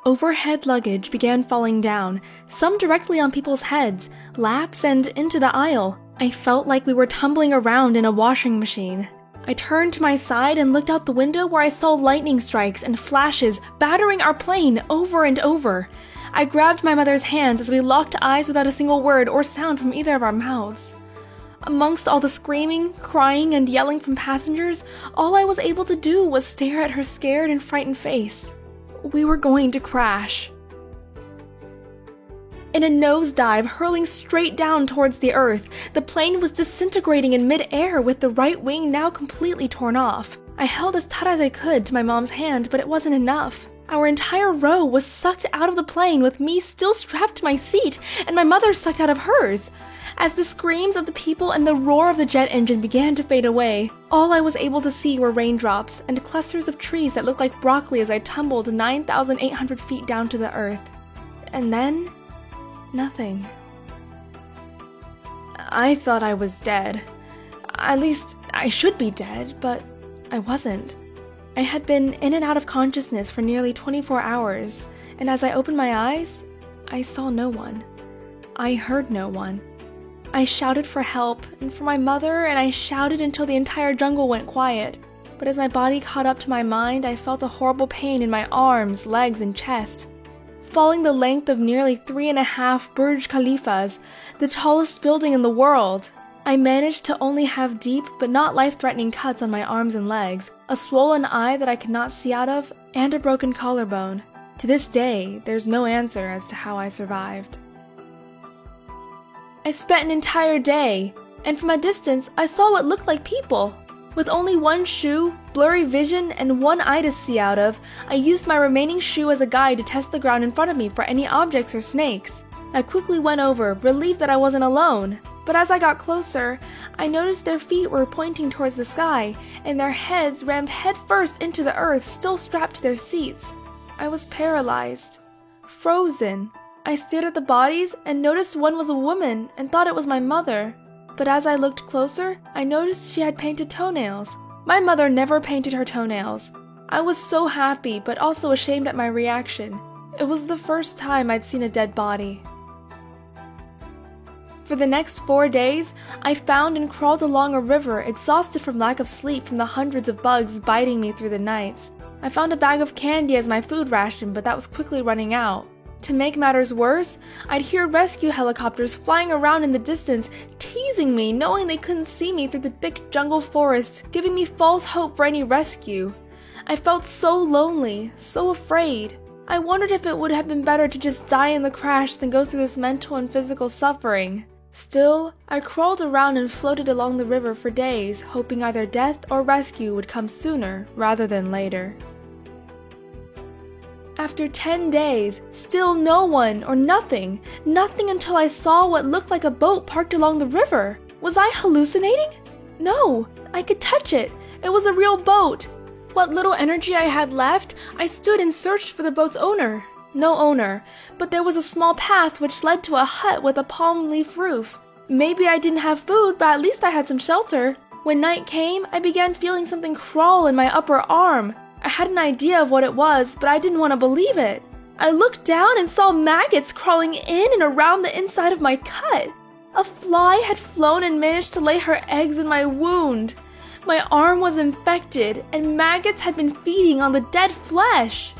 Overhead luggage began falling down, some directly on people's heads, laps, and into the aisle. I felt like we were tumbling around in a washing machine. I turned to my side and looked out the window where I saw lightning strikes and flashes battering our plane over and over. I grabbed my mother's hands as we locked eyes without a single word or sound from either of our mouths. Amongst all the screaming, crying, and yelling from passengers, all I was able to do was stare at her scared and frightened face. We were going to crash. In a nosedive, hurling straight down towards the earth, the plane was disintegrating in mid-air with the right wing now completely torn off. I held as tight as I could to my mom's hand, but it wasn't enough. Our entire row was sucked out of the plane with me still strapped to my seat and my mother sucked out of hers. As the screams of the people and the roar of the jet engine began to fade away, all I was able to see were raindrops and clusters of trees that looked like broccoli as I tumbled 9,800 feet down to the earth. And then, nothing. I thought I was dead. At least, I should be dead, but I wasn't. I had been in and out of consciousness for nearly 24 hours, and as I opened my eyes, I saw no one. I heard no one. I shouted for help and for my mother, and I shouted until the entire jungle went quiet. But as my body caught up to my mind, I felt a horrible pain in my arms, legs, and chest. Falling the length of nearly 3.5 Burj Khalifas, the tallest building in the world, I managed to only have deep but not life-threatening cuts on my arms and legs, a swollen eye that I could not see out of, and a broken collarbone. To this day, there's no answer as to how I survived. I spent an entire day, and from a distance, I saw what looked like people. With only one shoe, blurry vision, and one eye to see out of, I used my remaining shoe as a guide to test the ground in front of me for any objects or snakes. I quickly went over, relieved that I wasn't alone. But as I got closer, I noticed their feet were pointing towards the sky, and their heads rammed headfirst into the earth, still strapped to their seats. I was paralyzed. Frozen. I stared at the bodies and noticed one was a woman and thought it was my mother. But as I looked closer, I noticed she had painted toenails. My mother never painted her toenails. I was so happy, but also ashamed at my reaction. It was the first time I'd seen a dead body. For the next 4 days, I found and crawled along a river, exhausted from lack of sleep from the hundreds of bugs biting me through the nights. I found a bag of candy as my food ration, but that was quickly running out. To make matters worse, I'd hear rescue helicopters flying around in the distance, teasing me, knowing they couldn't see me through the thick jungle forest, giving me false hope for any rescue. I felt so lonely, so afraid. I wondered if it would have been better to just die in the crash than go through this mental and physical suffering. Still, I crawled around and floated along the river for days, hoping either death or rescue would come sooner rather than later. After 10 days, still no one or nothing until I saw what looked like a boat parked along the river. Was I hallucinating? No, I could touch it. It was a real boat. What little energy I had left, I stood and searched for the boat's owner. No owner, but there was a small path which led to a hut with a palm leaf roof. Maybe I didn't have food, but at least I had some shelter. When night came, I began feeling something crawl in my upper arm. I had an idea of what it was, but I didn't want to believe it. I looked down and saw maggots crawling in and around the inside of my cut. A fly had flown and managed to lay her eggs in my wound. My arm was infected, and maggots had been feeding on the dead flesh.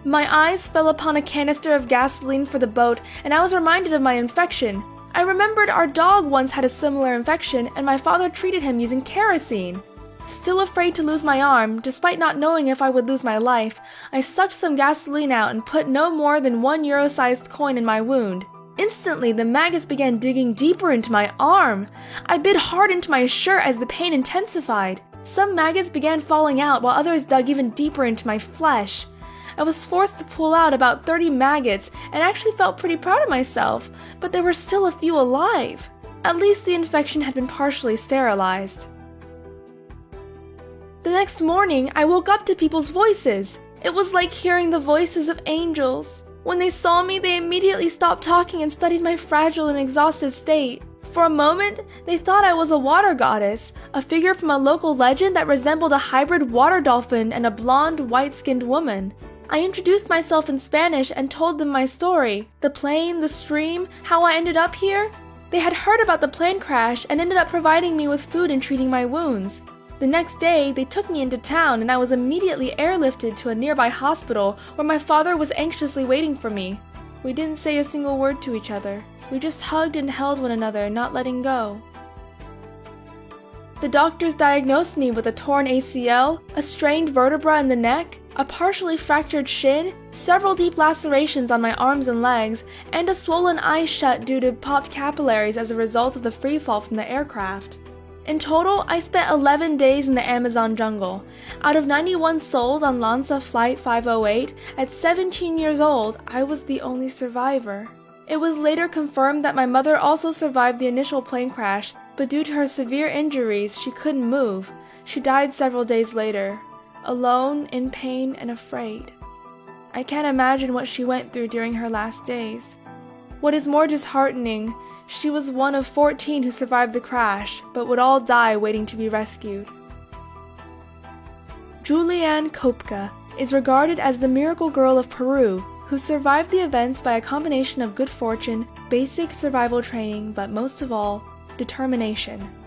My eyes fell upon a canister of gasoline for the boat, and I was reminded of my infection. I remembered our dog once had a similar infection, and my father treated him using kerosene. Still afraid to lose my arm, despite not knowing if I would lose my life, I sucked some gasoline out and put no more than €1-sized coin in my wound. Instantly, the maggots began digging deeper into my arm. I bit hard into my shirt as the pain intensified. Some maggots began falling out while others dug even deeper into my flesh. I was forced to pull out about 30 maggots and actually felt pretty proud of myself, but there were still a few alive. At least the infection had been partially sterilized. The next morning, I woke up to people's voices. It was like hearing the voices of angels. When they saw me, they immediately stopped talking and studied my fragile and exhausted state. For a moment, they thought I was a water goddess, a figure from a local legend that resembled a hybrid water dolphin and a blonde, white-skinned woman. I introduced myself in Spanish and told them my story, the plane, the stream, how I ended up here. They had heard about the plane crash and ended up providing me with food and treating my wounds. The next day, they took me into town and I was immediately airlifted to a nearby hospital where my father was anxiously waiting for me. We didn't say a single word to each other. We just hugged and held one another, not letting go. The doctors diagnosed me with a torn ACL, a strained vertebra in the neck, a partially fractured shin, several deep lacerations on my arms and legs, and a swollen eye shut due to popped capillaries as a result of the freefall from the aircraft. In total, I spent 11 days in the Amazon jungle. Out of 91 souls on Lanza Flight 508, at 17 years old, I was the only survivor. It was later confirmed that my mother also survived the initial plane crash, but due to her severe injuries, she couldn't move. She died several days later, alone, in pain, and afraid. I can't imagine what she went through during her last days. What is more disheartening, she was one of 14 who survived the crash, but would all die waiting to be rescued. Julianne Kopka is regarded as the miracle girl of Peru, who survived the events by a combination of good fortune, basic survival training, but most of all, determination.